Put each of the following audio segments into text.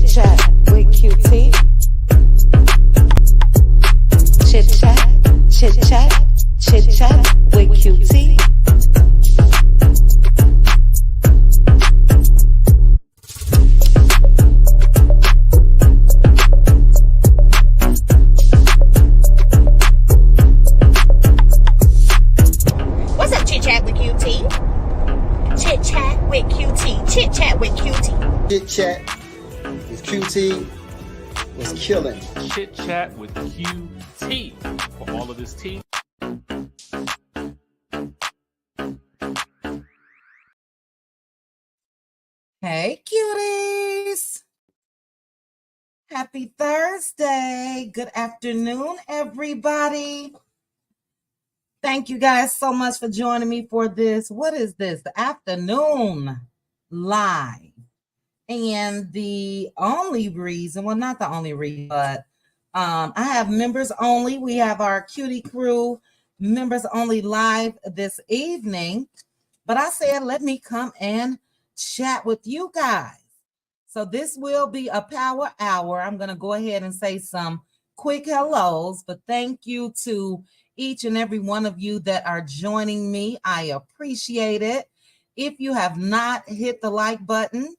Chit chat with QT. Chit chat, chit chat, chit chat with QT. What's up, chit chat with QT? Chit chat with QT. Chit chat with QT. Chit chat with QT was killing. Chit chat with QT for all of this tea. Hey, cuties. Happy Thursday. Good afternoon, everybody. Thank you guys so much for joining me for this. What is this? The afternoon live. And the only reason, well, not the only reason, but I have members only. We have our cutie crew members only live this evening. But I said, let me come and chat with you guys. So this will be a power hour. I'm going to go ahead and say some quick hellos, but thank you to each and every one of you that are joining me. I appreciate it. If you have not hit the like button,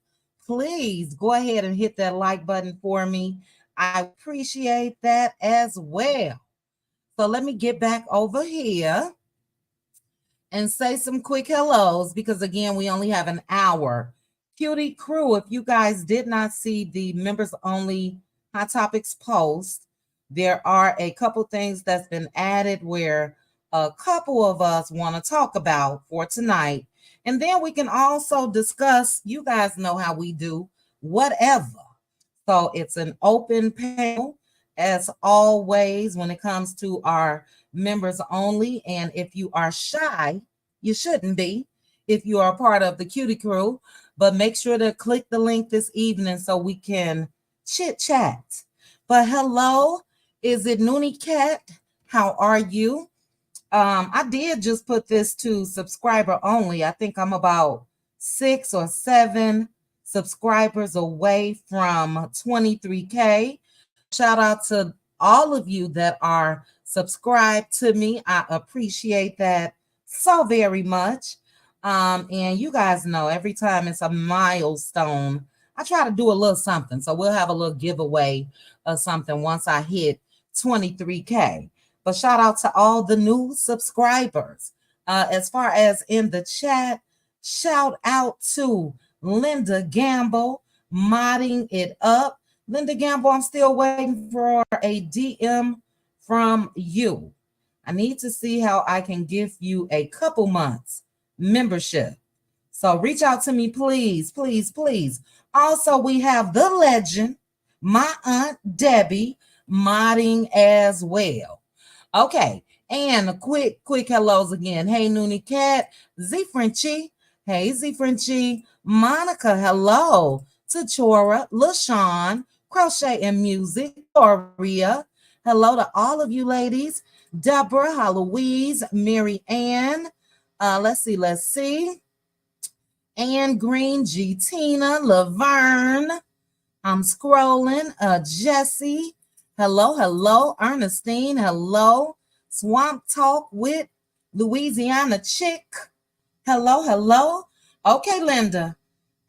please go ahead and hit that like button for me. I appreciate that as well. So let me get back over here and say some quick hellos because, again, we only have an hour. Cutie crew, if you guys did not see the members only Hot Topics post, there are a couple things that's been added where a couple of us want to talk about for tonight. And then we can also discuss, you guys know how we do, whatever. So it's an open panel as always when it comes to our members only. And if you are shy, you shouldn't be if you are a part of the cutie crew, but make sure to click the link this evening so we can chit chat. But hello, is it Noonie Cat? How are you? I did just put this to subscriber only. I think I'm about 6 or 7 subscribers away from 23K. Shout out to all of you that are subscribed to me. I appreciate that so very much. And you guys know every time it's a milestone, I try to do a little something. So we'll have a little giveaway or something once I hit 23K. But shout out to all the new subscribers. As far as in the chat, shout out to Linda Gamble, modding it up. Linda Gamble, I'm still waiting for a DM from you. I need to see how I can give you a couple months membership. So reach out to me, please, please, please. Also, we have the legend, my Aunt Debbie, modding as well. Okay, and a quick hellos again. Hey, Noonie Cat, Z Frenchie. Hey, Z Frenchie. Monica, hello. Tachora, LaShawn, Crochet and Music, Doria. Hello to all of you ladies. Deborah, Heloise, Mary Ann. Let's see. Ann Green, G Tina, Laverne. I'm scrolling. Jesse. Hello. Ernestine, hello. Swamp Talk with Louisiana Chick. Hello. Okay, Linda.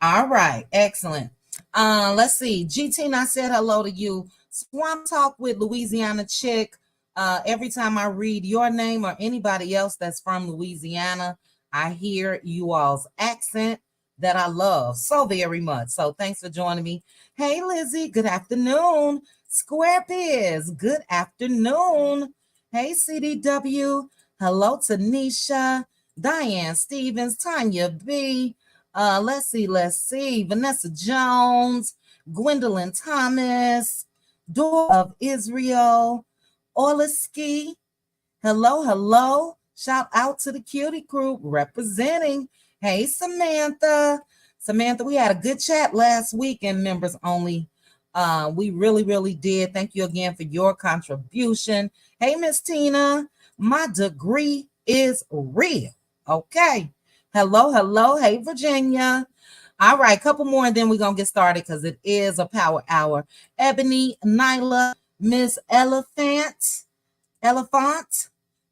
All right, excellent. Let's see. GT, I said hello to you. Swamp Talk with Louisiana Chick. Every time I read your name or anybody else that's from Louisiana, I hear you all's accent that I love so very much. So thanks for joining me. Hey, Lizzie, good afternoon. Square Biz, good afternoon. Hey, CDW. Hello, Tanisha. Diane Stevens, Tanya B. Let's see. Vanessa Jones, Gwendolyn Thomas, Door of Israel, Orliski. Hello. Shout out to the cutie crew representing. Hey, Samantha. We had a good chat last week in members only. We really did. Thank you again for your contribution. Hey, Miss Tina, my degree is real. Okay. Hello. Hey, Virginia. All right, couple more and then we're going to get started because it is a power hour. Ebony, Nyla, Miss Elephant,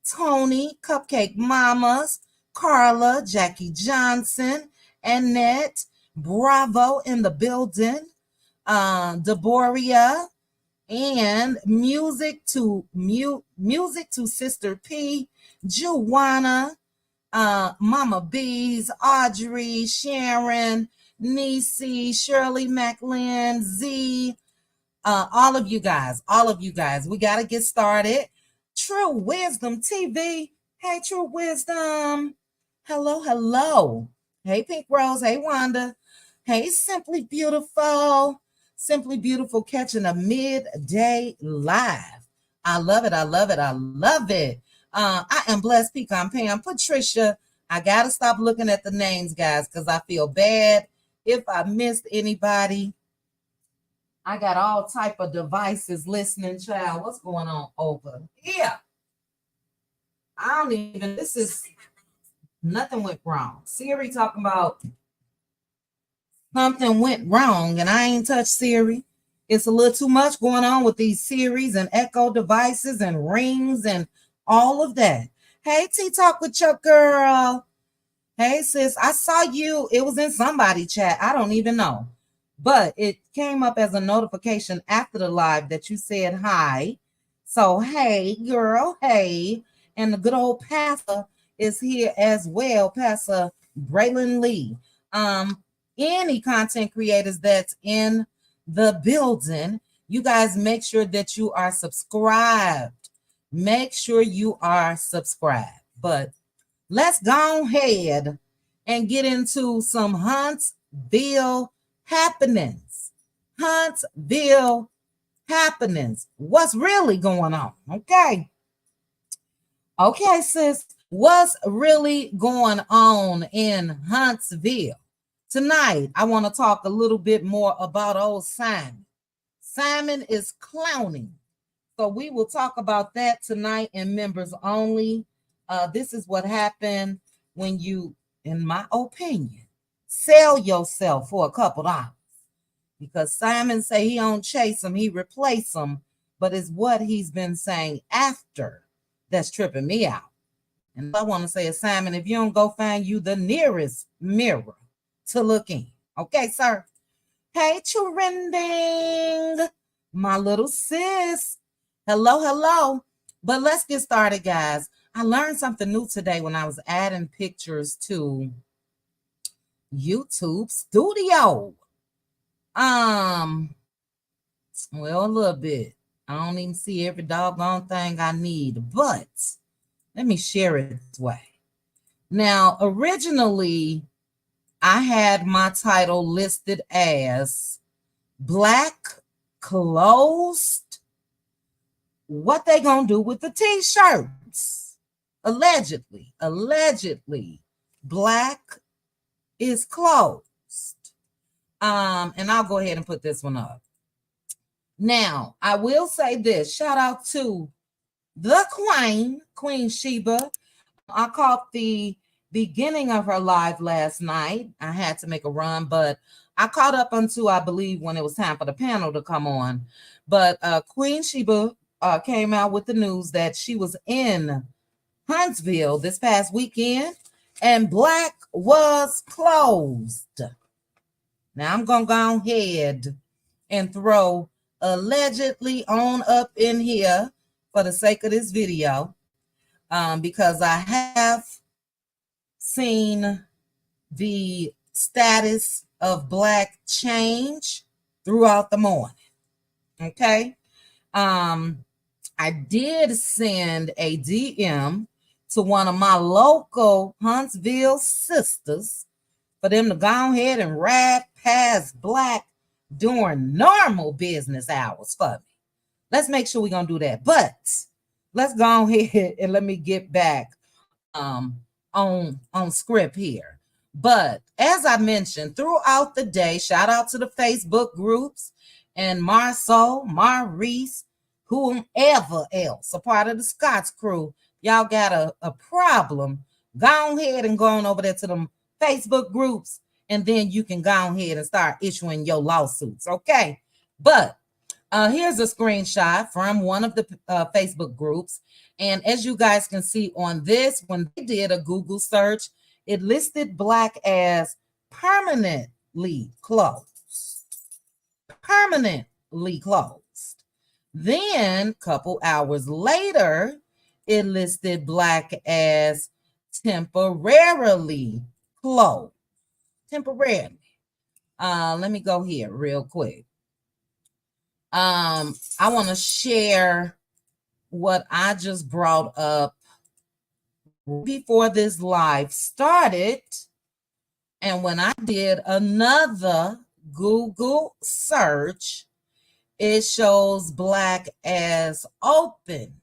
Tony, Cupcake Mamas, Carla, Jackie Johnson, Annette, Bravo in the building, Deboria, and music to Sister P, Juana, Mama Bees, Audrey, Sharon, Niecy, Shirley McLean, Z, all of you guys, we got to get started. True Wisdom TV. Hey, True Wisdom. Hello. Hey, Pink Rose. Hey, Wanda. Hey, Simply Beautiful. Simply Beautiful catching a midday live. I love it. I am Blessed Pecan Pam. Patricia, I got to stop looking at the names, guys, because I feel bad if I missed anybody. I got all type of devices listening, child. What's going on over here? Nothing went wrong. Siri talking about something went wrong, and I ain't touched Siri. It's a little too much going on with these Siris and Echo devices and rings and all of that. Hey, T-Talk with your girl. Hey, sis, I saw you. It was in somebody chat. I don't even know. But it came up as a notification after the live that you said hi. So, hey, girl, hey. And the good old pastor is here as well, Pastor Braylon Lee. Any content creators that's in the building, you guys make sure that you are subscribed. Make sure you are subscribed. But let's go ahead and get into some Huntsville happenings. Huntsville happenings. What's really going on? Okay, sis. What's really going on in Huntsville? Tonight, I want to talk a little bit more about old Simon. Simon is clowning. So we will talk about that tonight in members only. This is what happened when you, in my opinion, sell yourself for a couple dollars. Because Simon say he don't chase them, he replace them. But it's what he's been saying after that's tripping me out. And I want to say is, Simon, if you don't go find you the nearest mirror to look in. Okay, sir? Hey, trending, my little sis. Hello. But let's get started, guys. I learned something new today when I was adding pictures to YouTube Studio. Well, a little bit. I don't even see every doggone thing I need, but let me share it this way. Now, originally, I had my title listed as Blaque Closed. What they gonna do with the t-shirts? Allegedly, Blaque is closed. And I'll go ahead and put this one up. Now, I will say this. Shout out to the Queen Sheba. I caught the beginning of her live last night. I had to make a run, but I caught up until, I believe, when it was time for the panel to come on. But Queen Sheba came out with the news that she was in Huntsville this past weekend and Blaque was closed. Now I'm going to go ahead and throw allegedly on up in here for the sake of this video, because I have seen the status of Blaque change throughout the morning. Okay. I did send a DM to one of my local Huntsville sisters for them to go ahead and ride past Blaque during normal business hours for me. Let's make sure we're going to do that. But let's go ahead and let me get back on script here. But as I mentioned throughout the day, shout out to the Facebook groups and Marceau, Maurice, whomever else, a part of the Scott's crew. Y'all got a problem, go ahead and go on over there to them Facebook groups and then you can go ahead and start issuing your lawsuits. Okay. But here's a screenshot from one of the Facebook groups. And as you guys can see on this, when they did a Google search, it listed Blaque as permanently closed. Permanently closed. Then, a couple hours later, it listed Blaque as temporarily closed. Temporarily. Let me go here real quick. I want to share what I just brought up before this live started. And when I did another Google search, it shows Blaque as open.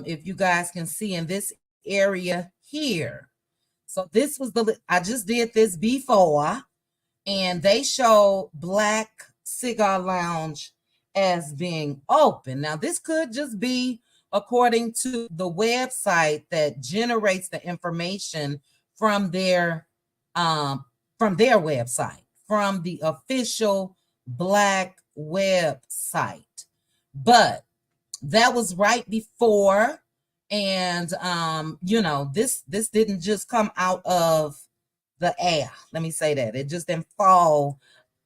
If you guys can see in this area here. So this was I just did this before, and they show Blaque Cigar Lounge as being open. Now, this could just be according to the website that generates the information from their website, from the official Blaque website. But that was right before, and you know, this didn't just come out of the air. Let me say that. It just didn't fall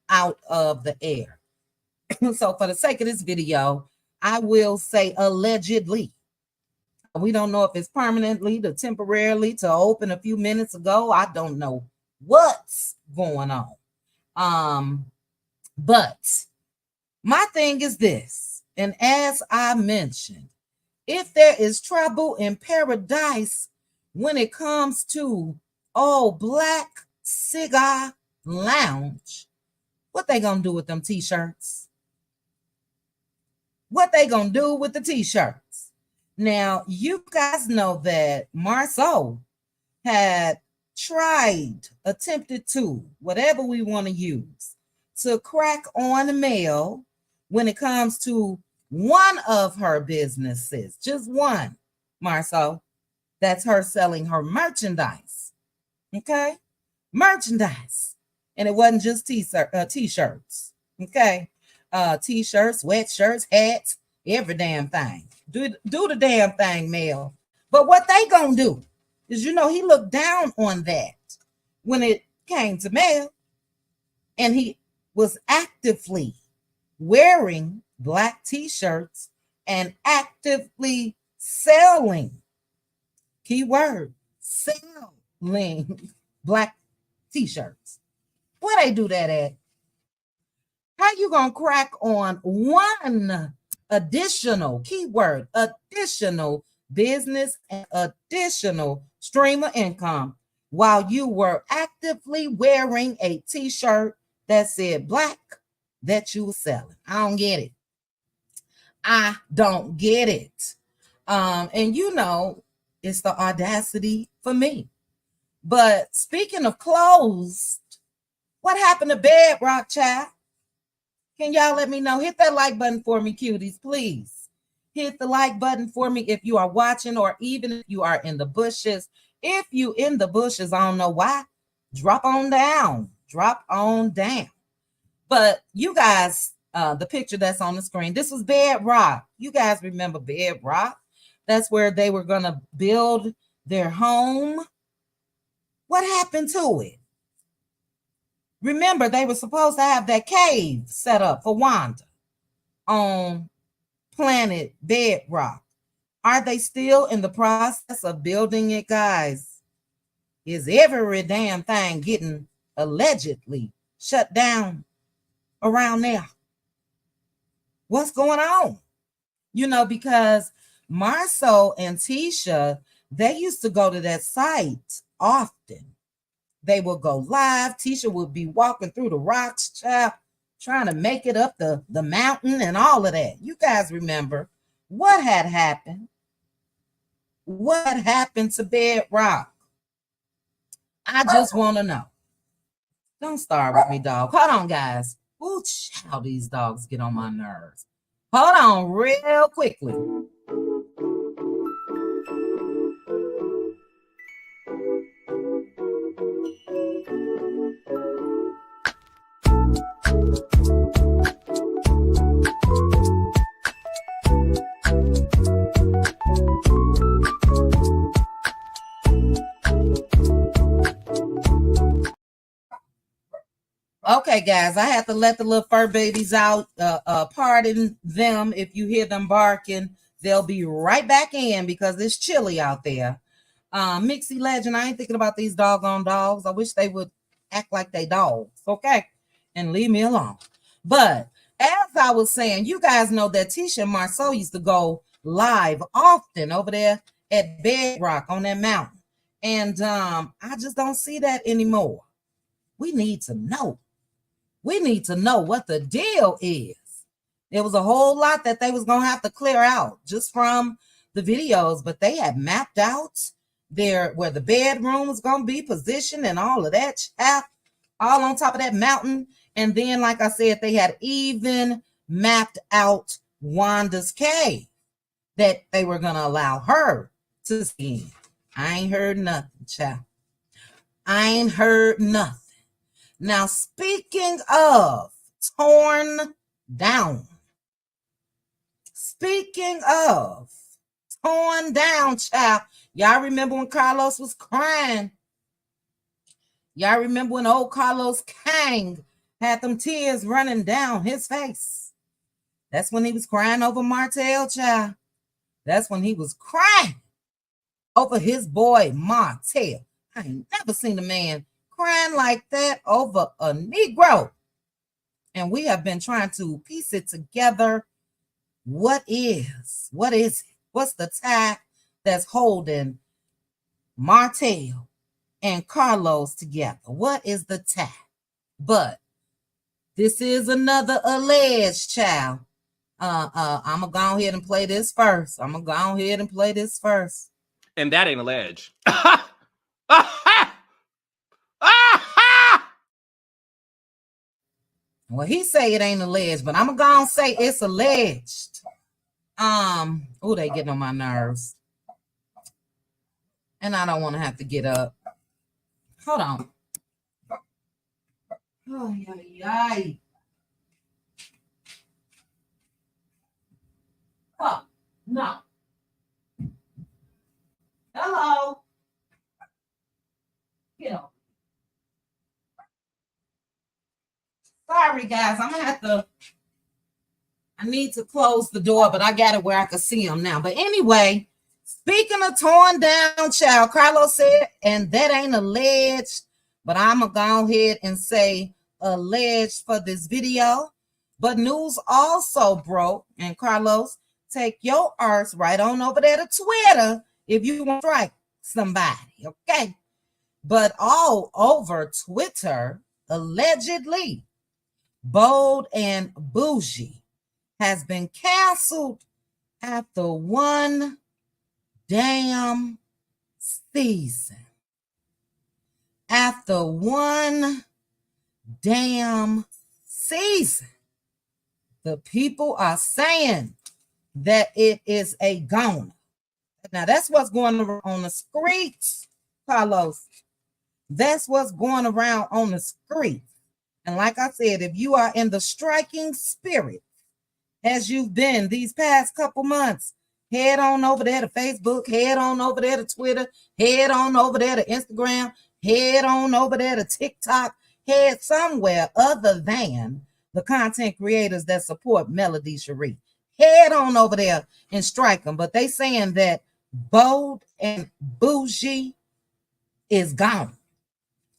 out of the air. So for the sake of this video, I will say allegedly. We don't know if it's permanently to temporarily to open a few minutes ago. I don't know what's going on. But my thing is this, and as I mentioned, if there is trouble in paradise when it comes to Blaque Cigar Lounge, what they gonna do with them t-shirts? What they gonna do with the t-shirts? Now, you guys know that Marceau had attempted to, whatever we want to use, to crack on the mail when it comes to one of her businesses, just one, Marceau. That's her selling her merchandise. Okay? Merchandise. And it wasn't just t-shirts. Okay? T-shirts, sweatshirts, hats, every damn thing. Do the damn thing, Mel. But what they gonna do is, you know, he looked down on that when it came to mail, and he was actively wearing black t-shirts and actively selling, keyword, selling black t-shirts. Where they do that at? How you gonna crack on one additional, keyword, additional business and additional stream of income while you were actively wearing a t-shirt that said Blaque that you were selling? I don't get it. I don't get it. And you know, it's the audacity for me. But speaking of closed, what happened to Bedrock, child? Can y'all let me know? Hit that like button for me, cuties, please. Hit the like button for me if you are watching, or even if you are in the bushes. If you in the bushes, I don't know why, drop on down. Drop on down. But you guys, the picture that's on the screen, this was Bedrock. You guys remember Bedrock? That's where they were going to build their home. What happened to it? Remember, they were supposed to have that cave set up for Wanda on planet Bedrock. Are they still in the process of building it, guys? Is every damn thing getting allegedly shut down around there? What's going on? You know, because Marceau and Tisha, they used to go to that site often. They would go live. Tisha would be walking through the rocks, child, trying to make it up the mountain and all of that. You guys remember what had happened? What happened to Bedrock? I just want to know. Don't start with me, dog. Hold on, guys. Ooh, how these dogs get on my nerves. Hold on real quickly. Okay, guys, I have to let the little fur babies out. Pardon them if you hear them barking. They'll be right back in because it's chilly out there. Mixie Legend, I ain't thinking about these doggone dogs. I wish they would act like they dogs, okay? And leave me alone. But as I was saying, you guys know that Tisha and Marceau used to go live often over there at Bedrock on that mountain. And I just don't see that anymore. We need to know. We need to know what the deal is. There was a whole lot that they was going to have to clear out just from the videos, but they had mapped out there where the bedroom was going to be positioned and all of that chat, all on top of that mountain. And then, like I said, they had even mapped out Wanda's cave that they were going to allow her to see in. I ain't heard nothing, child. I ain't heard nothing. Now, speaking of torn down, child, y'all remember when Carlos was crying? Y'all remember when old Carlos Kang had them tears running down his face? That's when he was crying over Martell, child. That's when he was crying over his boy Martell. I ain't never seen a man crying like that over a Negro. And we have been trying to piece it together. What is it? What's the tie that's holding Martell and Carlos together? What is the tie? But this is another alleged child. I'm gonna go ahead and play this first. And that ain't alleged. Well, he say it ain't alleged, but I'm gonna say it's alleged. Oh, they getting on my nerves. And I don't want to have to get up. Hold on. Oh, yeah. Oh, no. Hello. Get up. Sorry, guys. I need to close the door, but I got it where I can see them now. But anyway, speaking of torn down, child, Carlos said, and that ain't alleged, but I'm going to go ahead and say alleged for this video. But news also broke, and Carlos, take your arse right on over there to Twitter if you want to strike somebody, okay? But all over Twitter, allegedly, Bold and Bougie has been canceled after one damn season. After one damn season, the people are saying that it is a goner. Now, that's what's going around on the streets, Carlos. That's what's going around on the streets. And like I said, if you are in the striking spirit, as you've been these past couple months, head on over there to Facebook, head on over there to Twitter, head on over there to Instagram, head on over there to TikTok, head somewhere other than the content creators that support Melody Cherie. Head on over there and strike them. But they saying that Bold and Bougie is gone.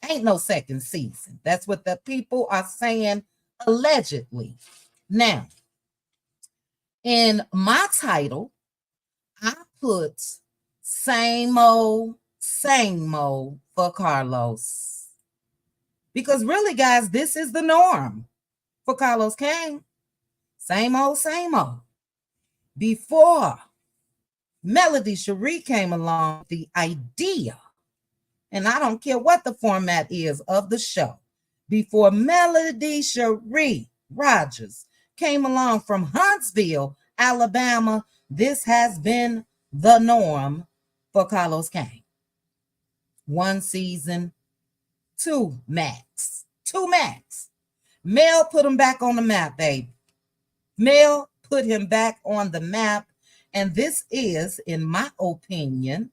Ain't no second season. That's what the people are saying, allegedly. Now, in my title, I put same old for Carlos. Because really, guys, this is the norm for Carlos Kang. Same old. Before Melody Cherie came along, the idea, and I don't care what the format is of the show, before Melody Cherie Rogers came along from Huntsville, Alabama, this has been the norm for Carlos Kang. One season, two max. Mel put him back on the map, baby. Mel put him back on the map. And this is, in my opinion,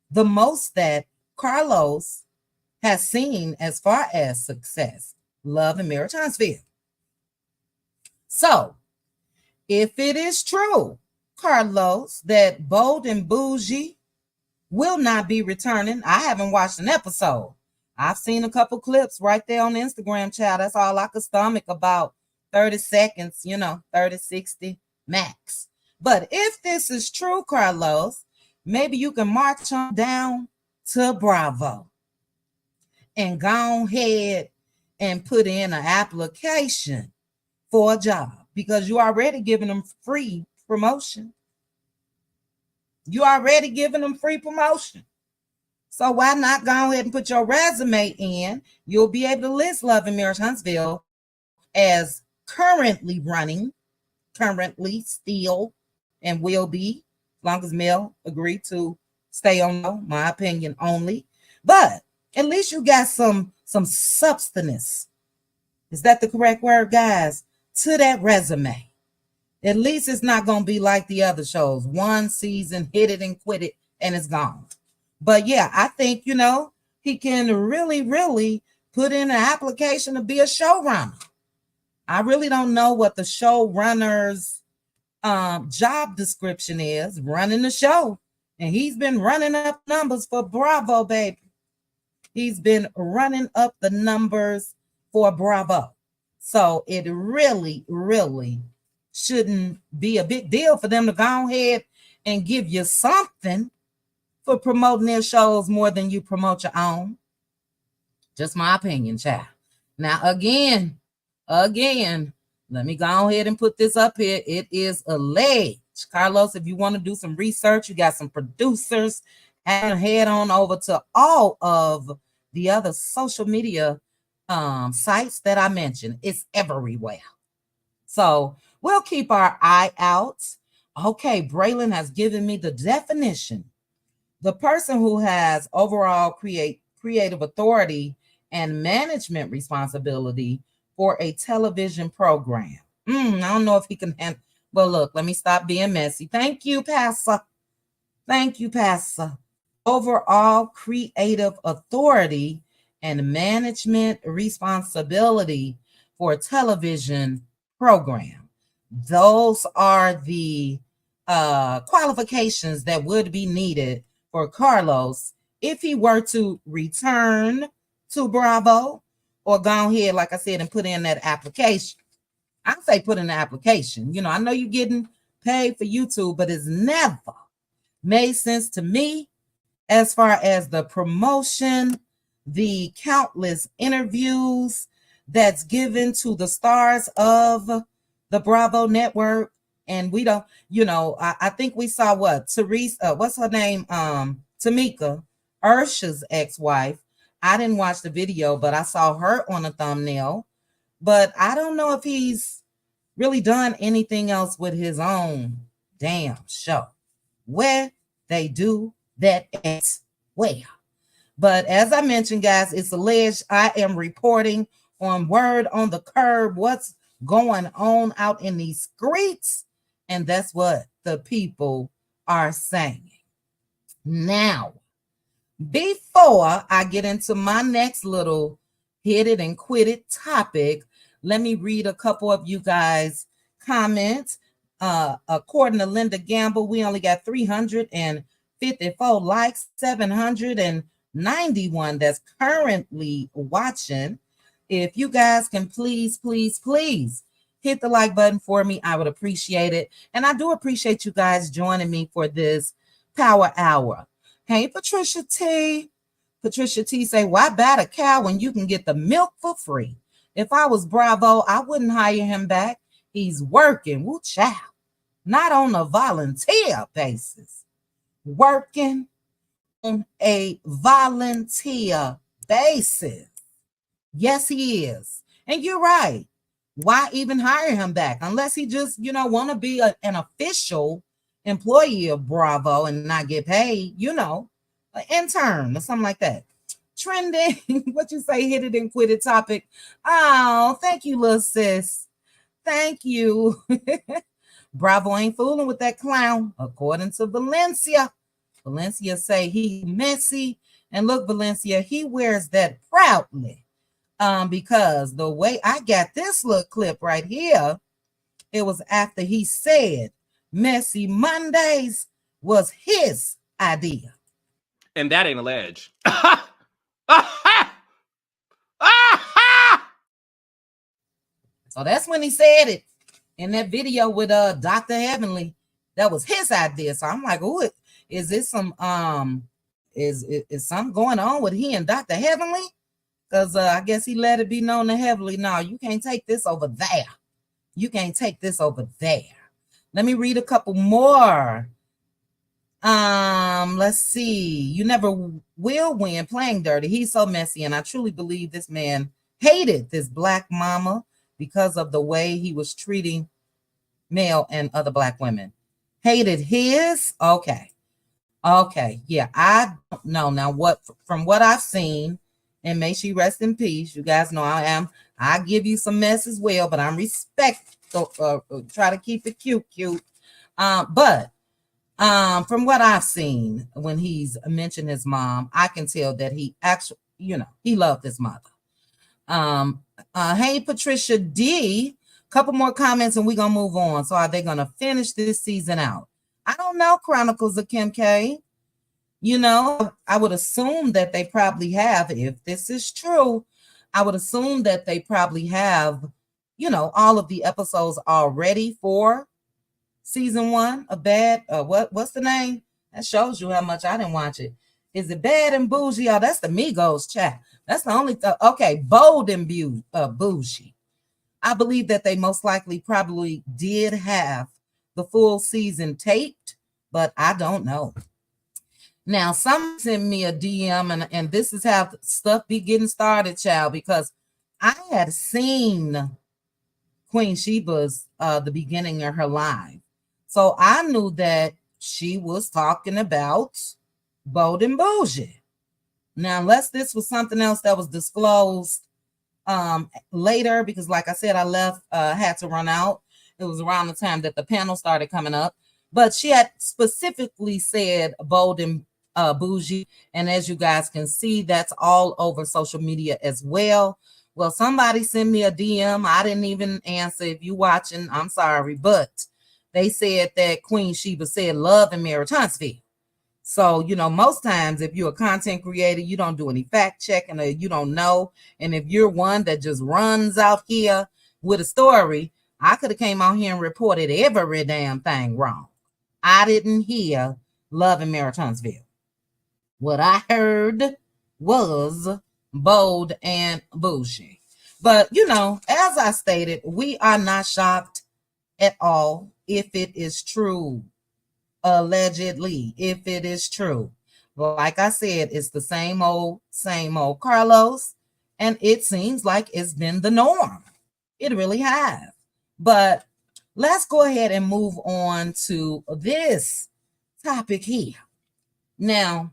the most that Carlos has seen as far as success. Love and Marriage Huntsville. So, if it is true, Carlos, that Bold and Bougie will not be returning, I haven't watched an episode. I've seen a couple clips right there on the Instagram, child. That's all I could stomach, about 30 seconds, 30, 60 max. But if this is true, Carlos, maybe you can march on down to Bravo and go ahead and put in an application for a job, because you already giving them free promotion. You already giving them free promotion. So why not go ahead and put your resume in? You'll be able to list Love and Marriage Huntsville as currently running, currently still, and will be, as long as Mel agreed to stay on, my opinion only. But at least you got some substance. Is that the correct word, guys? To that resume. At least it's not going to be like the other shows. One season, hit it and quit it, and it's gone. But yeah, I think, he can really, really put in an application to be a showrunner. I really don't know what the showrunner's job description is, running the show. And he's been running up numbers for Bravo, baby. He's been running up the numbers for Bravo. So it really, really shouldn't be a big deal for them to go ahead and give you something for promoting their shows more than you promote your own. Just my opinion, child. Now, again, let me go ahead and put this up here. It is alleged. Carlos, if you want to do some research, you got some producers, and head on over to all of the other social media sites that I mentioned. It's everywhere. So we'll keep our eye out. Okay, Braylon has given me the definition. The person who has overall creative authority and management responsibility for a television program. I don't know if he can handle. Well, look, let me stop being messy. Thank you, Pastor. Overall creative authority and management responsibility for a television program. Those are the qualifications that would be needed for Carlos if he were to return to Bravo, or go ahead, like I said, and put in that application. I say put in the application. I know you're getting paid for YouTube, but it's never made sense to me as far as the promotion, the countless interviews that's given to the stars of the Bravo network. And we don't, I think we saw Teresa, what's her name? Tamika, Ursha's ex-wife. I didn't watch the video, but I saw her on a thumbnail. But I don't know if he's really done anything else with his own damn show where they do that as well. But as I mentioned, guys, it's alleged. I am reporting on word on the curb what's going on out in these streets. And that's what the people are saying. Now, before I get into my next little hit it and quit it topic, let me read a couple of you guys' comments. According to Linda Gamble, we only got 354 likes, 791 that's currently watching. If you guys can please hit the like button for me, I would appreciate it. And I do appreciate you guys joining me for this power hour. Hey, Patricia T. Patricia T say, why bat a cow when you can get the milk for free? If I was Bravo, I wouldn't hire him back. He's working. Woo child. Not on a volunteer basis. Working on a volunteer basis. Yes, he is. And you're right. Why even hire him back? Unless he just, want to be an official employee of Bravo and not get paid, an intern or something like that. Trending, what you say, hit it and quit it topic. Oh, thank you, little sis. Thank you. Bravo ain't fooling with that clown, according to Valencia. Valencia say he messy. And look, Valencia, he wears that proudly. Because the way I got this little clip right here, it was after he said Messy Mondays was his idea. And that ain't alleged. So that's when he said it in that video with Dr. Heavenly. That was his idea. So I'm like, oh, is this some is something going on with he and Dr. Heavenly? Because I guess he let it be known to Heavenly, no, you can't take this over there. You can't take this over there. Let me read a couple more. Let's see. You never will win playing dirty. He's so messy, and I truly believe this man hated this black mama because of the way he was treating male and other black women. Hated his? Okay. Yeah, I don't know. Now, from what I've seen, and may she rest in peace. You guys know I give you some mess as well, but I'm respectful. Try to keep it cute. But from what I've seen, when he's mentioned his mom, I can tell that he actually, he loved his mother. Hey, Patricia D, couple more comments and we're gonna move on. So are they gonna finish this season out? I don't know, Chronicles of Kim K. I would assume that they probably have, if this is true, I would assume that they probably have, all of the episodes already for season 1 of Bad. What's the name? That shows you how much I didn't watch it. Is it Bad and Bougie? Oh, that's the Migos chat. That's the only okay, Bold and Bougie. I believe that they most likely probably did have the full season taped, but I don't know. Now, some sent me a DM, and this is how stuff be getting started, child, because I had seen Queen Sheba's the beginning of her live. So I knew that she was talking about Bold and Bougie. Now, unless this was something else that was disclosed later, because like I said, I left, had to run out. It was around the time that the panel started coming up. But she had specifically said Bold and Bougie. And as you guys can see, that's all over social media as well. Well, somebody sent me a DM. I didn't even answer. If you watching, I'm sorry. But they said that Queen Sheba said love and marriage Huntsville. So, most times if you're a content creator, you don't do any fact checking or you don't know. And if you're one that just runs out here with a story, I could have came out here and reported every damn thing wrong. I didn't hear love and marriage Huntsville. What I heard was Bold and Bougie. But, as I stated, we are not shocked at all if it is true. Allegedly, if it is true. Like I said, it's the same old Carlos, and it seems like it's been the norm. It really has. But let's go ahead and move on to this topic here. Now,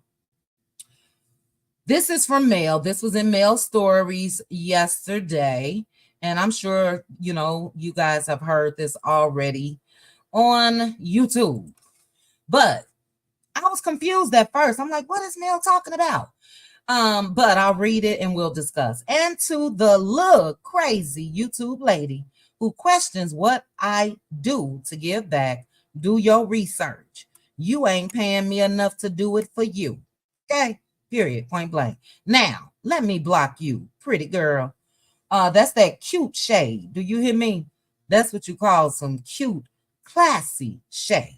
this is from Mel. This was in Mel Stories yesterday, and I'm sure, you guys have heard this already on YouTube. But I was confused at first. I'm like, what is Mel talking about? But I'll read it and we'll discuss. And to the little crazy YouTube lady who questions what I do to give back, do your research. You ain't paying me enough to do it for you. Okay? Period. Point blank. Now, let me block you, pretty girl. That's that cute shade. Do you hear me? That's what you call some cute, classy shade.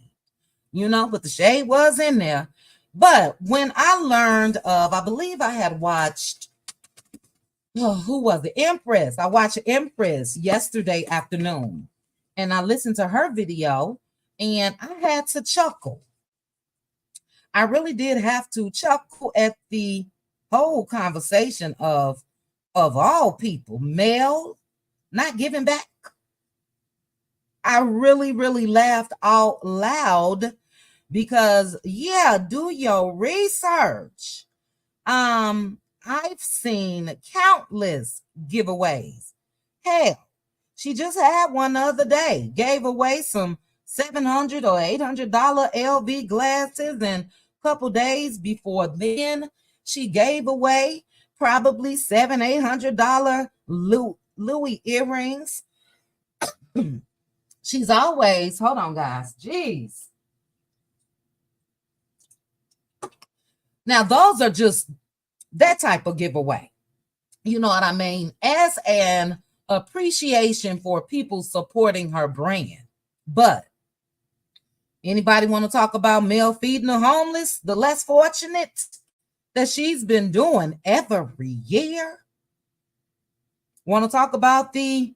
But the shade was in there. But when I learned of, I believe I had watched, who was it? Empress. I watched Empress yesterday afternoon. And I listened to her video and I had to chuckle. I really did have to chuckle at the whole conversation of all people, Mel not giving back. I really, really laughed out loud because, do your research. I've seen countless giveaways. Hell, she just had one the other day, gave away some $700 or $800 LV glasses, and a couple days before then, she gave away probably $700-800 Louis earrings. She's always, hold on, guys. Jeez. Now, those are just that type of giveaway. You know what I mean? As an appreciation for people supporting her brand. But anybody want to talk about Mel feeding the homeless, the less fortunate, that she's been doing every year? Want to talk about the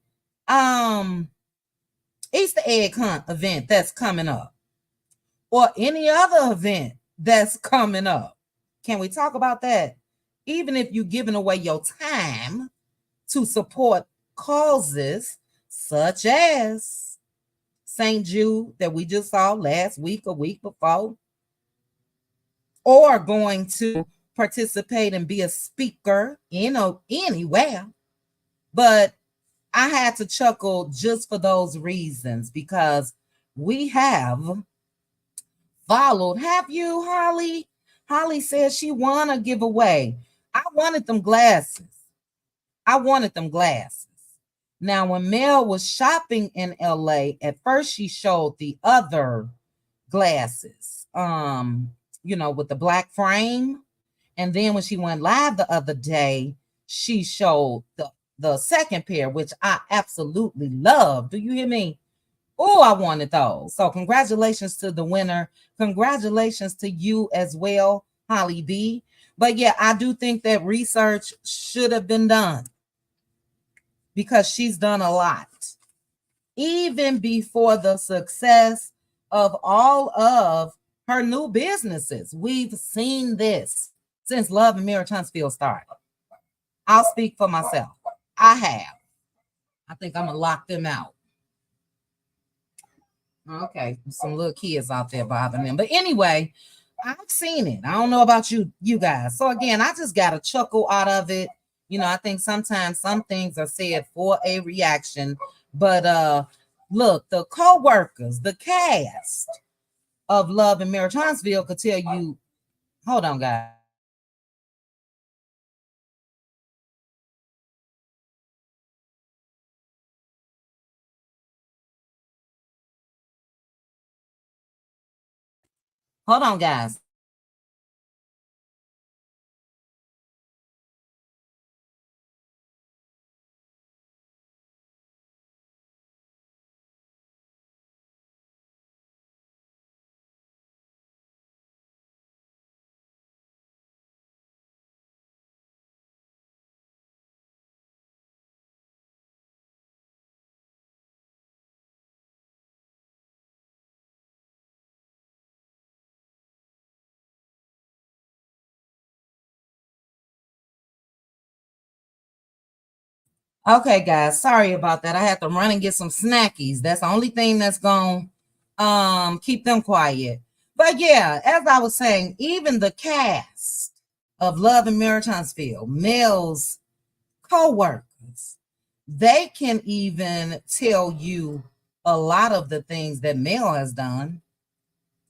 Easter egg hunt event that's coming up, or any other event that's coming up? Can we talk about that? Even if you're giving away your time to support causes such as St. Jude that we just saw last week, a week before, or going to participate and be a speaker, anywhere. But I had to chuckle just for those reasons, because we have followed. Have you, Holly? Holly says she won a giveaway. I wanted them glasses. Now, when Mel was shopping in LA, at first she showed the other glasses, with the black frame. And then when she went live the other day, she showed the second pair, which I absolutely love. Do you hear me? Oh, I wanted those. So congratulations to the winner. Congratulations to you as well, Holly B. But yeah, I do think that research should have been done, because she's done a lot. Even before the success of all of her new businesses, we've seen this since Love and Marriage Huntsville started. I'll speak for myself. I have. I think I'm going to lock them out. Okay, some little kids out there bothering them. But anyway, I've seen it. I don't know about you guys. So again, I just got a chuckle out of it. I think sometimes some things are said for a reaction. But look, the co-workers, the cast of Love and Marriage Huntsville could tell you, hold on, guys. Hold on, guys. Okay, guys, sorry about that. I had to run and get some snackies. That's the only thing that's going to keep them quiet. But yeah, as I was saying, even the cast of Love and Marriage Huntsville, Mel's co-workers, they can even tell you a lot of the things that Mel has done.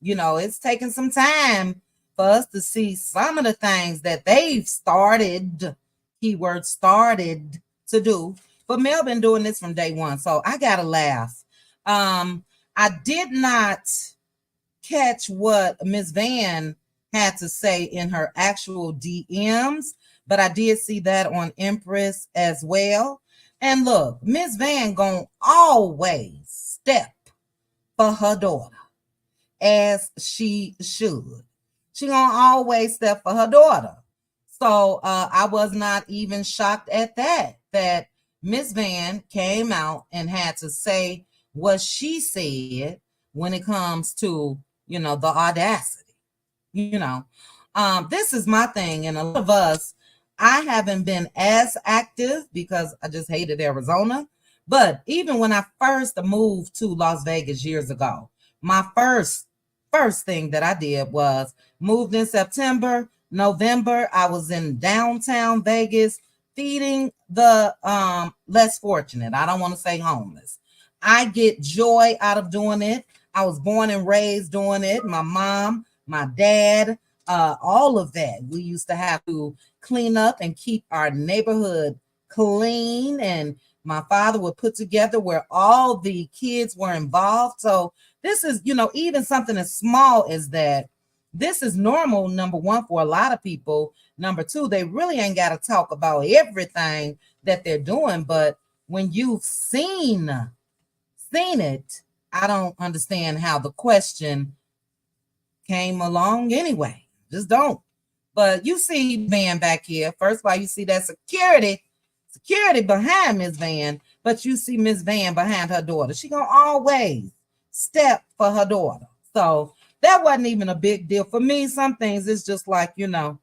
It's taken some time for us to see some of the things that they've started, keyword started, to do. But Mel been doing this from day one, so I gotta laugh. I did not catch what Ms. Van had to say in her actual DMs, but I did see that on Empress as well. And look, Ms. Van gonna always step for her daughter, as she should. She gonna always step for her daughter. So I was not even shocked at that Miss Van came out and had to say what she said when it comes to, the audacity. This is my thing. And a lot of us, I haven't been as active because I just hated Arizona. But even when I first moved to Las Vegas years ago, my first thing that I did was moved in September. November, I was in downtown Vegas feeding the less fortunate. I don't want to say homeless. I get joy out of doing it. I was born and raised doing it. My mom, my dad, all of that. We used to have to clean up and keep our neighborhood clean. And my father would put together where all the kids were involved. So this is, even something as small as that. This is normal, number one, for a lot of people. Number two, they really ain't got to talk about everything that they're doing. But when you've seen it, I don't understand how the question came along anyway. Just don't. But you see Van back here. First of all, you see that security behind Miss Van, but you see Miss Van behind her daughter. She gonna always step for her daughter. So that wasn't even a big deal for me. Some things it's just like, go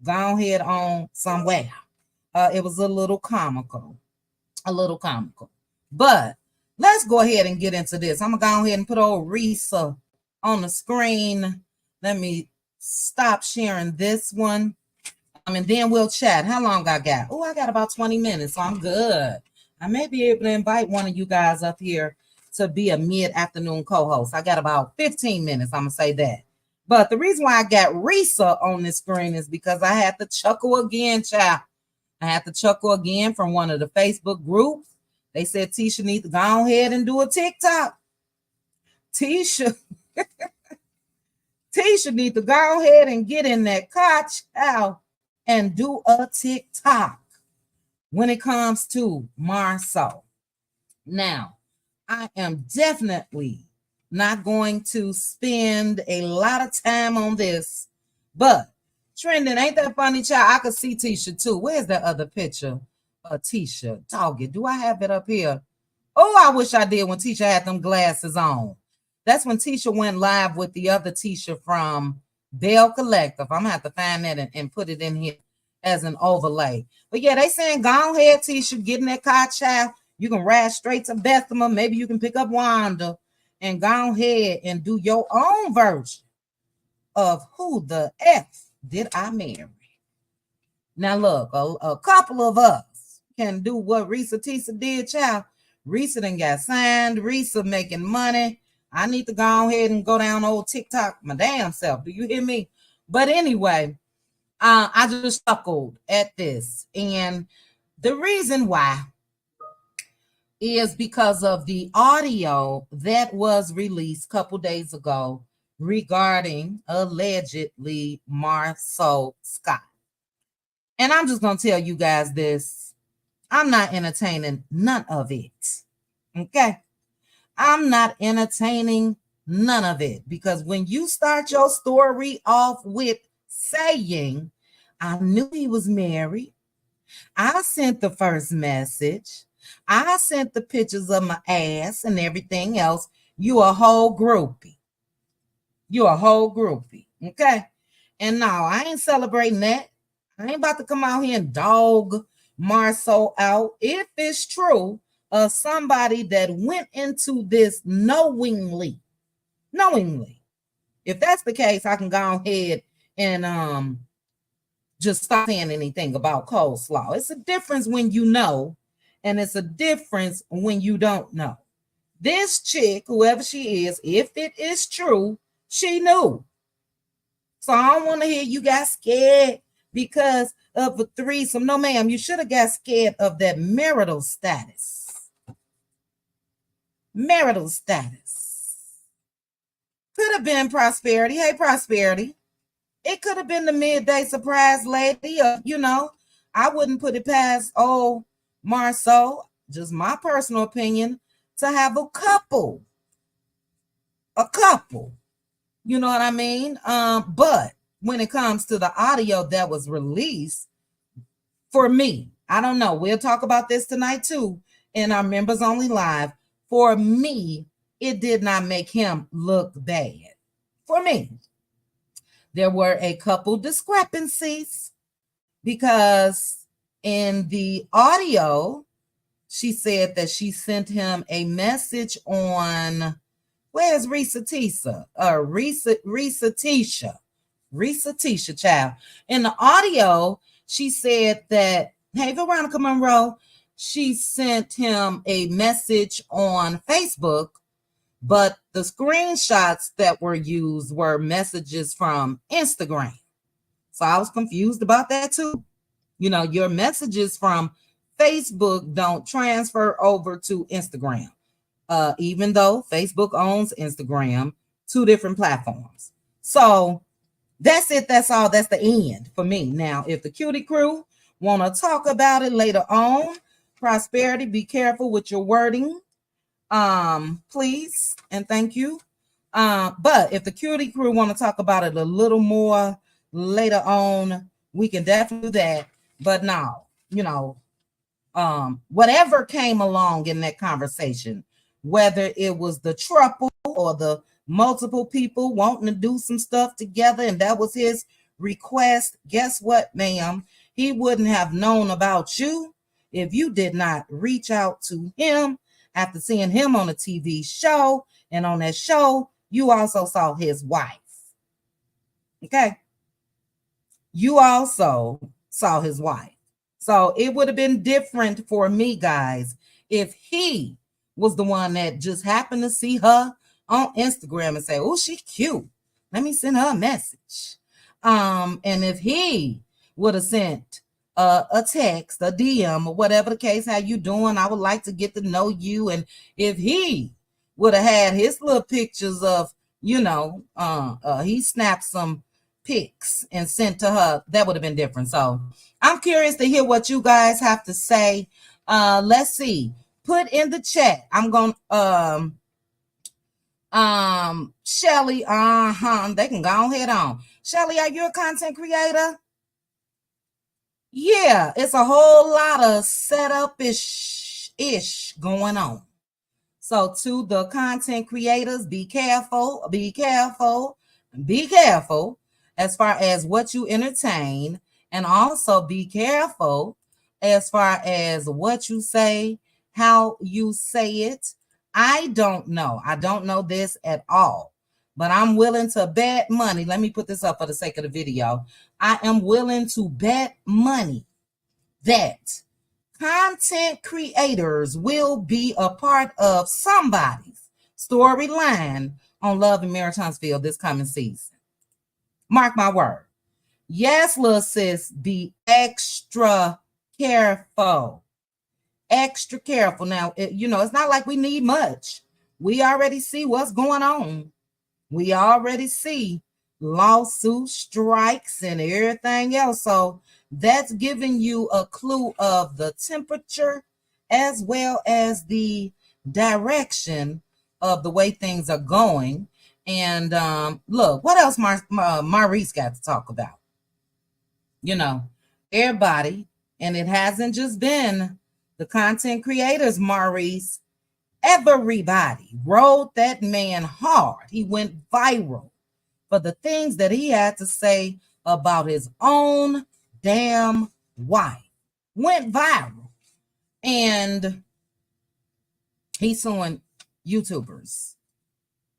ahead on somewhere. It was a little comical. But let's go ahead and get into this. I'm gonna go ahead and put old Risa on the screen. Let me stop sharing this one. And then we'll chat. How long I got? Oh, I got about 20 minutes, so I'm good. I may be able to invite one of you guys up here to be a mid-afternoon co-host. I got about 15 minutes, I'm going to say that. But the reason why I got Risa on the screen is because I had to chuckle again, child. I had to chuckle again from one of the Facebook groups. They said Tisha needs to go ahead and do a TikTok. Tisha needs to go ahead and get in that car, child, and do a TikTok when it comes to Marceau. Now, I am definitely not going to spend a lot of time on this, but trending, ain't that funny, child? I could see Tisha too. Where's that other picture? Tisha, dog it. Do I have it up here? Oh, I wish I did when Tisha had them glasses on. That's when Tisha went live with the other Tisha from Bell Collective. I'm gonna have to find that and put it in here as an overlay. But yeah, they saying go ahead, Tisha, get in that car, child. You can ride straight to Bethlehem. Maybe you can pick up Wanda and go ahead and do your own version of Who the F Did I Marry? Now look, a couple of us can do what Risa Tisa did, child. Risa done got signed. Risa making money. I need to go ahead and go down old TikTok my damn self. Do you hear me? But anyway, I just chuckled at this. And the reason why is because of the audio that was released a couple days ago regarding allegedly Marceau Scott. And I'm just going to tell you guys this. I'm not entertaining none of it. Okay? I'm not entertaining none of it, because when you start your story off with saying, I knew he was married, I sent the first message, I sent the pictures of my ass and everything else, you a whole groupie. You a whole groupie. Okay? And no, I ain't celebrating that. I ain't about to come out here and dog Marceau out. If it's true, somebody that went into this knowingly. If that's the case, I can go ahead and just stop saying anything about coleslaw. It's a difference when you know, and it's a difference when you don't know. This chick, whoever she is, if it is true, she knew. So I don't want to hear you got scared because of a threesome. No, ma'am, you should have got scared of that marital status. Marital status. Could have been Prosperity. Hey, Prosperity. It could have been the midday surprise lady. I wouldn't put it past Marceau, just my personal opinion, to have a couple. You know what I mean? But when it comes to the audio that was released, for me, I don't know. We'll talk about this tonight too in our members only live. For me, it did not make him look bad. For me, there were a couple discrepancies because in the audio, she said that she sent him a message on, where's Risa Tisa? Risa Tisha, child. In the audio, she said that, hey, Veronica Monroe, she sent him a message on Facebook, but the screenshots that were used were messages from Instagram. So I was confused about that too. You know, your messages from Facebook don't transfer over to Instagram. Even though Facebook owns Instagram, two different platforms. So that's it. That's all. That's the end for me. Now, if the cutie crew want to talk about it later on, Prosperity, be careful with your wording. Please and thank you. But if the cutie crew want to talk about it a little more later on, we can definitely do that. But now, you know, whatever came along in that conversation, whether it was the trouble or the multiple people wanting to do some stuff together, and that was his request, guess what, ma'am? He wouldn't have known about you if you did not reach out to him after seeing him on a TV show. And on that show, you also saw his wife. Okay. You also saw his wife. So it would have been different for me, guys, if he was the one that just happened to see her on Instagram and say, oh, she's cute. Let me send her a message. And if he would have sent a text, a DM, or whatever the case, how you doing? I would like to get to know you. And if he would have had his little pictures of, you know, he snapped some pics and sent to her, that would have been different. So I'm curious to hear what you guys have to say. Let's see. Put in the chat. I'm going Shelly, they can go ahead on. Shelly, are you a content creator? Yeah, it's a whole lot of setup-ish going on. So to the content creators, be careful as far as what you entertain, and also be careful as far as what you say, how you say it. I don't know this at all, but I'm willing to bet money. Let me put this up for the sake of the video. I am willing to bet money that content creators will be a part of somebody's storyline on Love and Marriage Huntsville this coming season. Mark my word. Yes, little sis, be extra careful. Extra careful. Now, you know, it's not like we need much. We already see what's going on. We already see lawsuit strikes and everything else. So that's giving you a clue of the temperature as well as the direction of the way things are going. And look, what else Maurice got to talk about? You know, everybody, and it hasn't just been the content creators, Maurice. Everybody rode that man hard. He went viral for the things that he had to say about his own damn wife. Went viral. And he's suing YouTubers.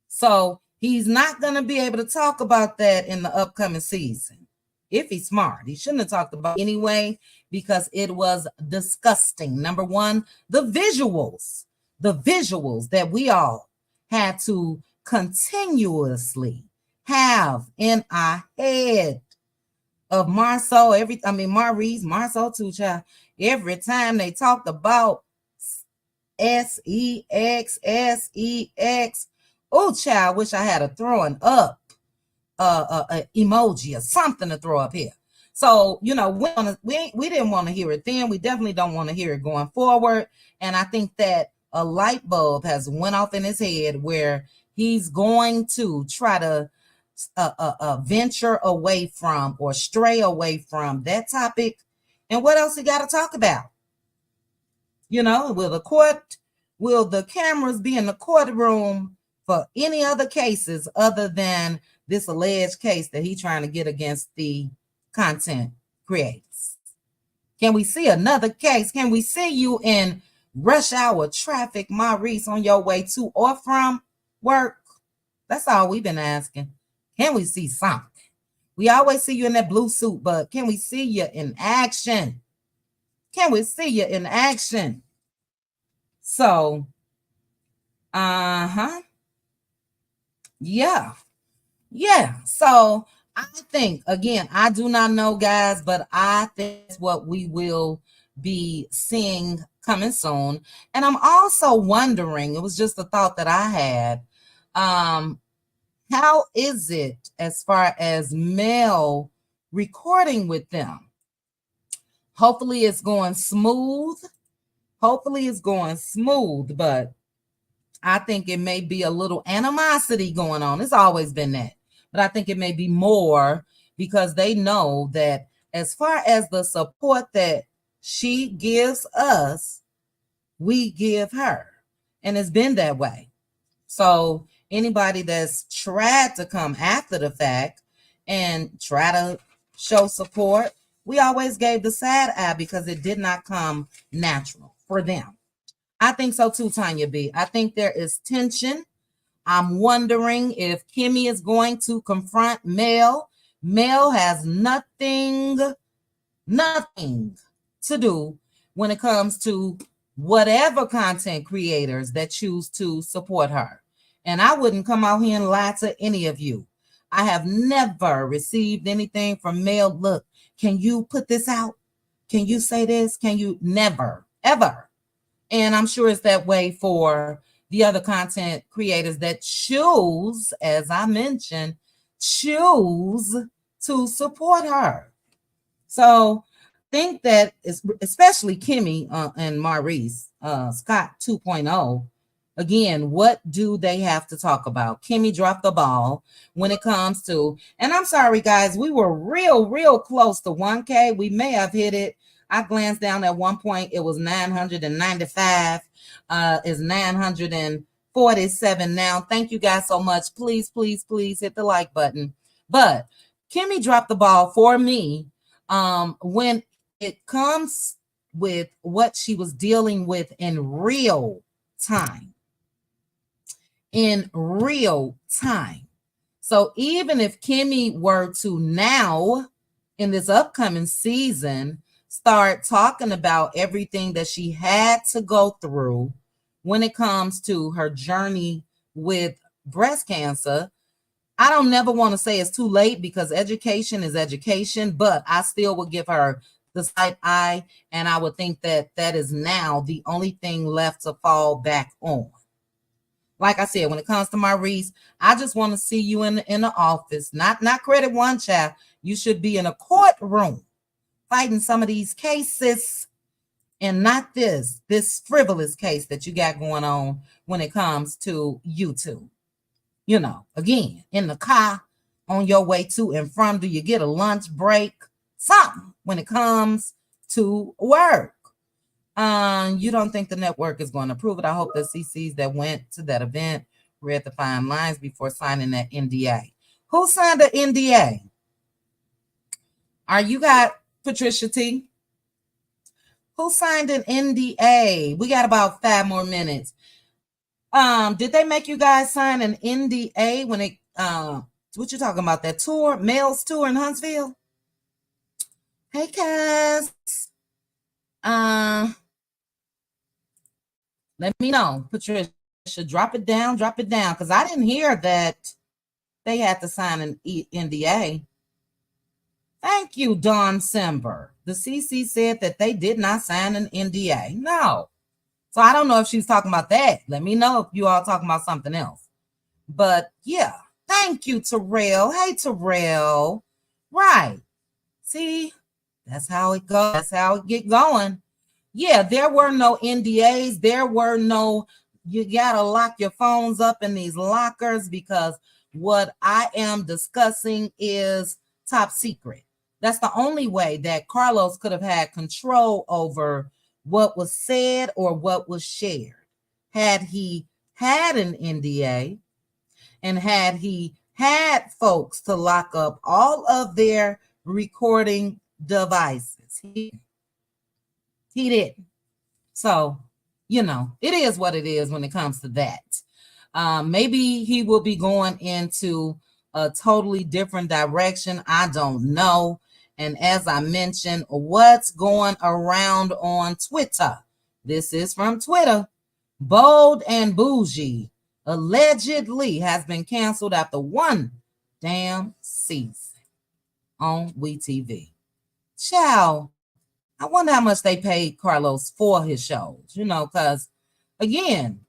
So he's not going to be able to talk about that in the upcoming season. If he's smart, he shouldn't have talked about it anyway, because it was disgusting. Number one, the visuals that we all had to continuously have in our head of Maurice, Marceau too, child. Every time they talked about sex, oh, child, wish I had a throwing up emoji or something to throw up here. So, you know, we didn't want to hear it then. We definitely don't want to hear it going forward. And I think that a light bulb has went off in his head where he's going to try to venture away from or stray away from that topic. And what else he got to talk about? You know, will the cameras be in the courtroom for any other cases other than this alleged case that he's trying to get against the content creators? Can we see another case? Can we see you in rush hour traffic, Maurice, on your way to or from work? That's all we've been asking. Can we see something? We always see you in that blue suit, but can we see you in action? Can we see you in action? So, yeah. So I think, again, I do not know, guys, but I think it's what we will be seeing coming soon. And I'm also wondering, it was just a thought that I had, how is it as far as Mel recording with them? Hopefully it's going smooth. Hopefully it's going smooth, but I think it may be a little animosity going on. It's always been that. But I think it may be more because they know that as far as the support that she gives us, we give her. And it's been that way. So anybody that's tried to come after the fact and try to show support, we always gave the sad eye because it did not come natural for them. I think so too, Tanya B. I think there is tension. I'm wondering if Kimmy is going to confront Mel. Mel has nothing to do when it comes to whatever content creators that choose to support her. And I wouldn't come out here and lie to any of you. I have never received anything from Mel. Look, can you put this out? Can you say this? Can you? Never, ever. And I'm sure it's that way for the other content creators that choose, as I mentioned, choose to support her. So think that, especially Kimmy and Maurice, Scott 2.0, again, what do they have to talk about? Kimmy dropped the ball when it comes to, and I'm sorry, guys, we were real close to 1K. We may have hit it. I glanced down at one point. It was 995. Is 947 now. Thank you guys so much. Please hit the like button. But Kimmy dropped the ball for me when it comes with what she was dealing with in real time. In real time. So even if Kimmy were to now, in this upcoming season, start talking about everything that she had to go through when it comes to her journey with breast cancer, I don't never want to say it's too late because education is education, but I still would give her the side eye, and I would think that that is now the only thing left to fall back on. Like I said, when it comes to Maurice, I just want to see you in the office, not credit one child. You should be in a courtroom fighting some of these cases and not this frivolous case that you got going on when it comes to YouTube. You know, again, in the car, on your way to and from, do you get a lunch break? Something when it comes to work. You don't think the network is going to approve it. I hope the CCs that went to that event read the fine lines before signing that NDA. Who signed the NDA? Are you got Patricia T? Who signed an NDA? We got about 5 more minutes. Did they make you guys sign an NDA when it what you talking about? That tour, Mel's tour in Huntsville? Hey Cass. Let me know, Patricia. Drop it down, because I didn't hear that they had to sign an NDA. Thank you, Dawn Simber. The CC said that they did not sign an NDA. No. So I don't know if she's talking about that. Let me know if you all talking about something else. But yeah, thank you, Terrell. Hey, Terrell. Right. See, that's how it goes. That's how it get going. Yeah, there were no NDAs. There were no, you got to lock your phones up in these lockers because what I am discussing is top secret. That's the only way that Carlos could have had control over what was said or what was shared. Had he had an NDA and had he had folks to lock up all of their recording devices, he didn't. So, you know, it is what it is when it comes to that. Maybe he will be going into a totally different direction. I don't know. And as I mentioned, what's going around on Twitter? This is from Twitter. Bold and Bougie allegedly has been canceled after one damn season. on WeTV. Child, I wonder how much they paid Carlos for his shows, because again,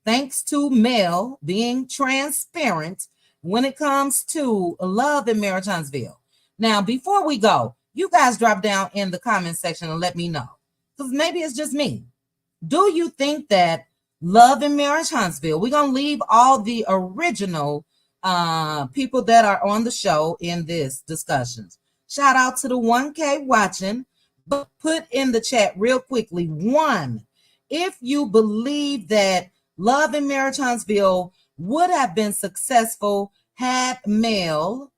thanks to Mel being transparent when it comes to love in Marriage Huntsville. Now, before we go, you guys drop down in the comment section and let me know, because maybe it's just me. Do you think that Love and Marriage Huntsville, we're going to leave all the original people that are on the show in this discussions. Shout out to the 1K watching, but put in the chat real quickly, one, if you believe that Love and Marriage Huntsville would have been successful had Mel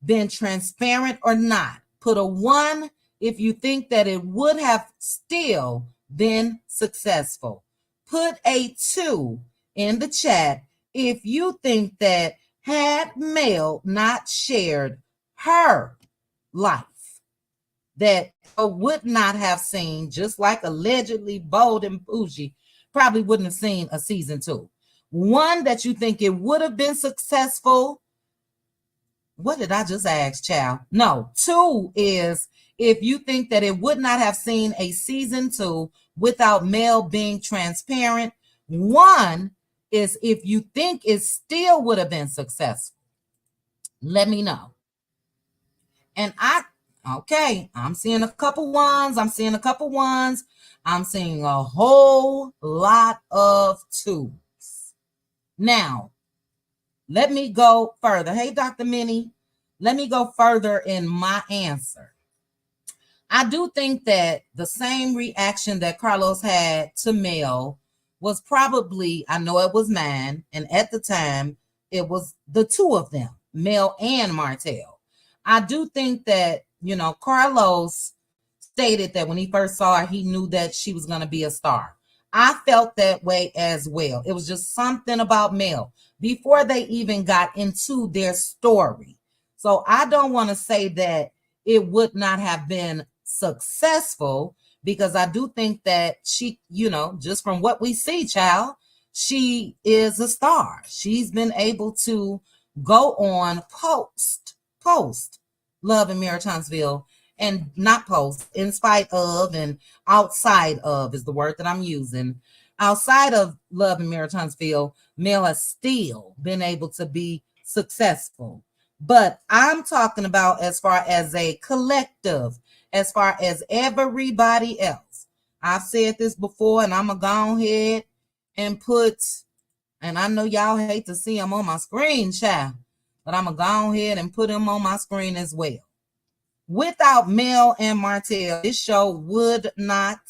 been transparent or not. Put a 1 if you think that it would have still been successful. Put a 2 in the chat if you think that had Mel not shared her life, that would not have seen, just like allegedly Bold and Bougie, probably wouldn't have seen a season 2. 1, that you think it would have been successful. What did I just ask, child? No, 2 is if you think that it would not have seen a season 2 without Mel being transparent. 1 is if you think it still would have been successful. Let me know. And I'm seeing a couple ones. I'm seeing a whole lot of 2s. Now, let me go further. Hey, Dr. Minnie, let me go further in my answer. I do think that the same reaction that Carlos had to Mel was probably, I know it was mine, and at the time, it was the 2 of them, Mel and Martell. I do think that, Carlos stated that when he first saw her, he knew that she was going to be a star. I felt that way as well. It was just something about Mel before they even got into their story. So I don't want to say that it would not have been successful, because I do think that she, just from what we see, child, she is a star. She's been able to go on post Love and Marriage Huntsville, and not post, in spite of and outside of is the word that I'm using. Outside of Love and Marriage Huntsville, Mel has still been able to be successful. But I'm talking about as far as a collective, as far as everybody else. I've said this before, and I'm going to go ahead and put, and I know y'all hate to see them on my screen, child, but I'm going to go ahead and put them on my screen as well. Without Mel and Martell, this show would not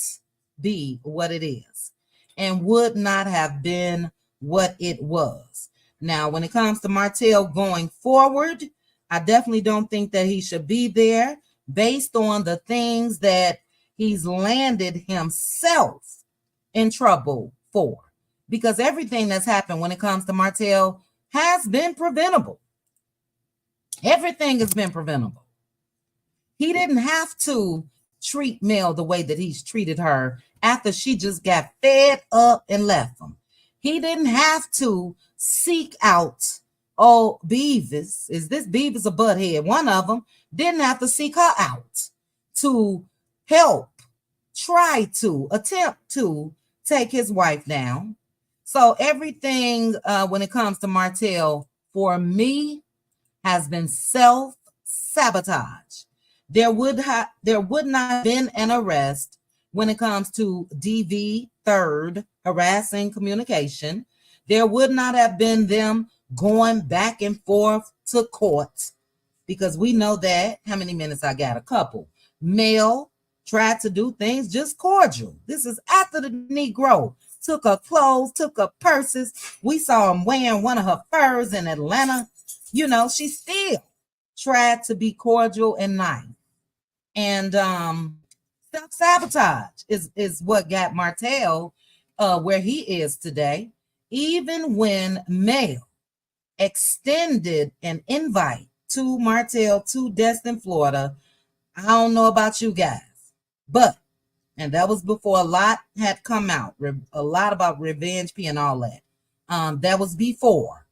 be what it is and would not have been what it was. Now, when it comes to Martell going forward, I definitely don't think that he should be there based on the things that he's landed himself in trouble for. Because everything that's happened when it comes to Martell has been preventable. Everything has been preventable. He didn't have to treat Mel the way that he's treated her after she just got fed up and left him. He didn't have to seek out, Beavis. Is this Beavis or Butthead? One of them didn't have to seek her out to help, attempt to take his wife down. So everything when it comes to Martell, for me, has been self-sabotage. There would not have been an arrest when it comes to DV, third, harassing communication. There would not have been them going back and forth to court, because we know that, how many minutes I got? A couple. Mel tried to do things just cordial. This is after the Negro took her clothes, took her purses. We saw him wearing one of her furs in Atlanta. She still tried to be cordial and nice. And self-sabotage is what got Martell where he is today. Even when Mel extended an invite to Martell to Destin, Florida, I don't know about you guys, but, and that was before a lot had come out, a lot about Revenge P and all that. That was before.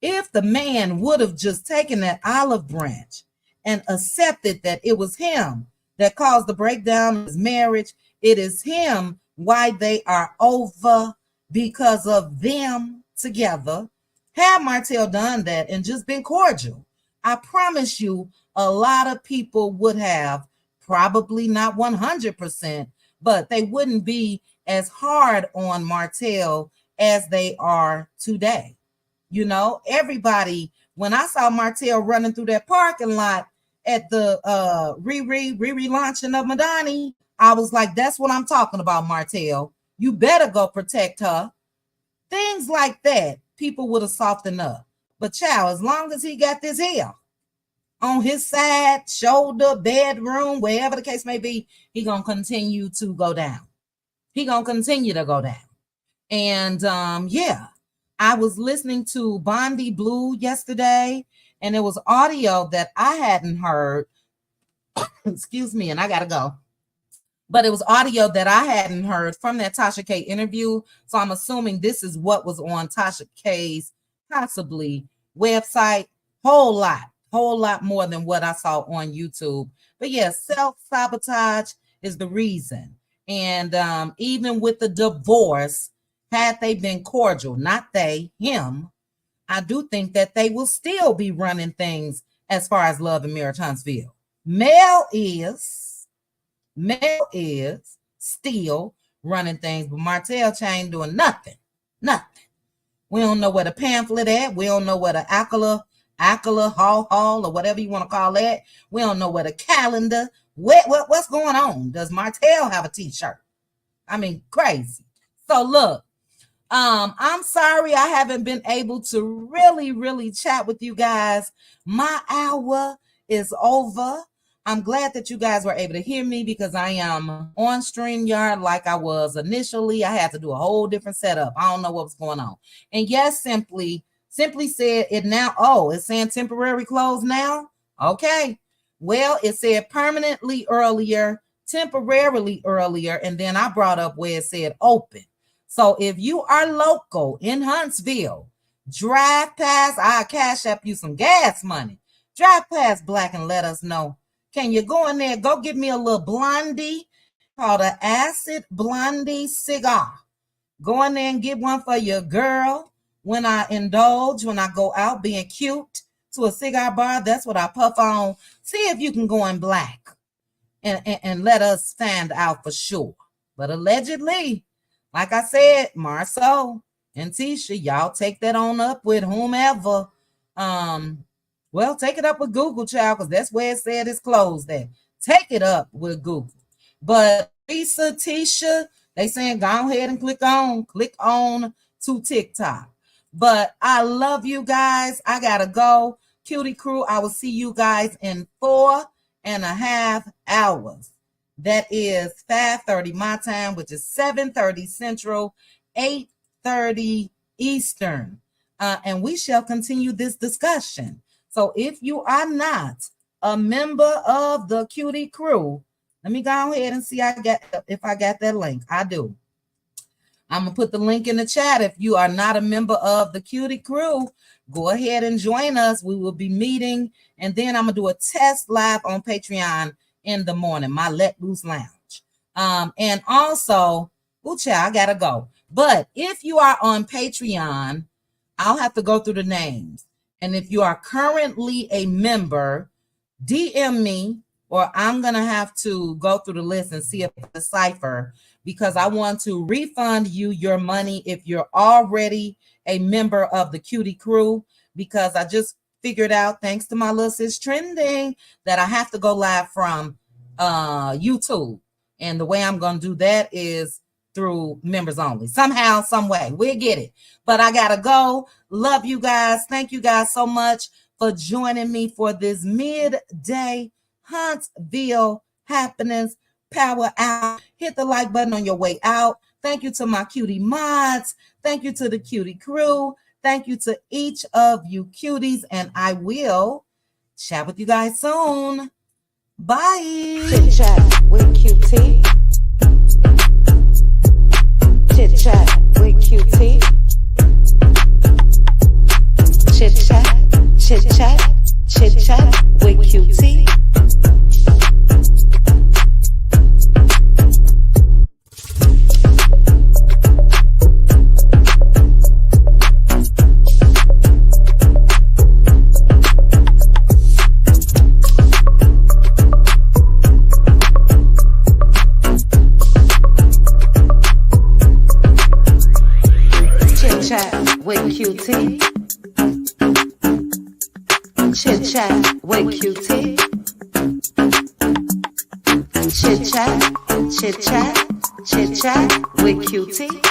If the man would have just taken that olive branch and accepted that it was him that caused the breakdown of his marriage. It is him why they are over, because of them together. Had Martell done that and just been cordial, I promise you a lot of people would have, probably not 100%, but they wouldn't be as hard on Martell as they are today. You know, everybody, when I saw Martell running through that parking lot at the Riri launching of Madani, I was like, that's what I'm talking about, Martell. You better go protect her. Things like that, people would have softened up. But child, as long as he got this hair on his side, shoulder, bedroom, wherever the case may be, he gonna continue to go down. He gonna continue to go down. And yeah, I was listening to Bondi Blue yesterday, and it was audio that I hadn't heard. Excuse me, and I gotta go. But it was audio that I hadn't heard from that Tasha K interview. So I'm assuming this is what was on Tasha K's possibly website. Whole lot more than what I saw on YouTube. But yes, self-sabotage is the reason. And even with the divorce, had they been cordial, not they, him, I do think that they will still be running things as far as love and marriage Huntsville. Mel is still running things, but Martell ain't doing nothing. We don't know where the pamphlet at. We don't know where the Acala, Hall, or whatever you want to call that. We don't know where the calendar. What's going on? Does Martell have a t-shirt? I mean, crazy. So look, I'm sorry I haven't been able to really chat with you guys. My hour is over. I'm glad that you guys were able to hear me, because I am on StreamYard like I was initially. I had to do a whole different setup. I don't know what was going on. And yes, simply said it now. Oh, it's saying temporary close now. Okay. Well, it said permanently earlier, temporarily earlier, and then I brought up where it said open. So if you are local in Huntsville, drive past. I cash app you some gas money. Drive past Blaque and let us know. Can you go in there? Go get me a little blondie called an acid blondie cigar. Go in there and get one for your girl. When I indulge, when I go out being cute to a cigar bar, that's what I puff on. See if you can go in Blaque and let us find out for sure. But allegedly, like I said, Marceau and Tisha, y'all take that on up with whomever. Well, take it up with Google, child, because that's where it said it's closed at. Take it up with Google. But Lisa, Tisha, they saying go ahead and click on to TikTok. But I love you guys. I gotta go. Cutie crew, I will see you guys in 4.5 hours. That is 5:30 my time, which is 7:30 Central, 8:30 Eastern. And we shall continue this discussion. So if you are not a member of the Cutie crew, let me go ahead and see if I got that link. I do. I'm going to put the link in the chat. If you are not a member of the Cutie crew, go ahead and join us. We will be meeting. And then I'm going to do a test live on Patreon in the morning, my Let Loose Lounge. And also, child, I got to go. But if you are on Patreon, I'll have to go through the names. And if you are currently a member, DM me, or I'm going to have to go through the list and see if it's a cipher, because I want to refund you your money if you're already a member of the Cutie crew, because I just figured out, thanks to my little sis trending, that I have to go live from YouTube. And the way I'm going to do that is through members only. Somehow, some way, we'll get it. But I gotta go. Love you guys. Thank you guys so much for joining me for this midday Huntsville Happ'Nin'S Power Hour. Hit the like button on your way out. Thank you to my cutie mods. Thank you to the Cutie crew. Thank you to each of you cuties, and I will chat with you guys soon. Bye. Chit chat with QT. Chit chat with QT. Chit chat with QT. chat with QT. Chit chat with QT. Chit chat, chit chat, chit chat with QT.